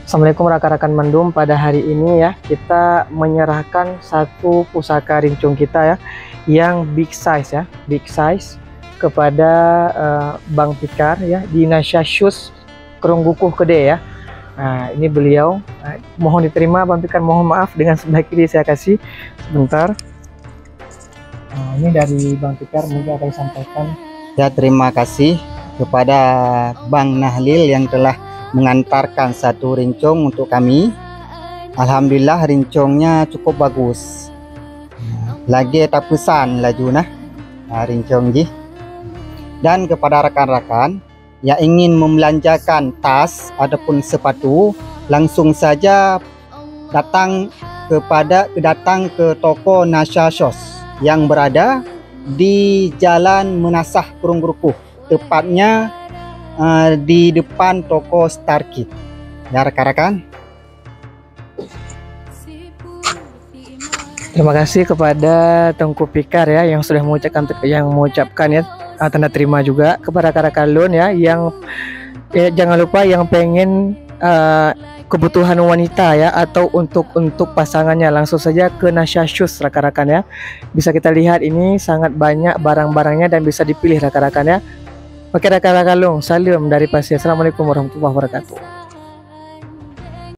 Assalamualaikum rekan-rekan Mendum. Pada hari ini ya kita menyerahkan satu pusaka rincung kita ya yang big size kepada Bang Fikar ya di Nasya Shoes Kerunggukuh Kede ya. Nah ini beliau, mohon diterima Bang Fikar, mohon maaf dengan sebelah kiri saya kasih sebentar. Nah, ini dari Bang Fikar mungkin akan disampaikan. Ya, terima kasih kepada Bang Nahlil yang telah mengantarkan satu rincung untuk kami. Alhamdulillah rincungnya cukup bagus. Lagi tak pesan laju rincung ji. Dan kepada rekan-rekan yang ingin membelanjakan tas ataupun sepatu, langsung saja datang ke toko Nasya Shoes yang berada di Jalan Menasah Kerunggukuh, tepatnya di depan toko Starkit ya rekan-rekan. Terima kasih kepada Tengku Fikar ya yang sudah mengucapkan ya tanda terima juga kepada rekan-rekan Lun ya yang jangan lupa yang pengen kebutuhan wanita ya atau untuk pasangannya, langsung saja ke Nasya Shoes rekan-rekan ya. Bisa kita lihat ini sangat banyak barang-barangnya dan bisa dipilih rekan-rekan ya. Oke rekan-rekan Lung, salam dari Pasir. Assalamualaikum warahmatullahi wabarakatuh.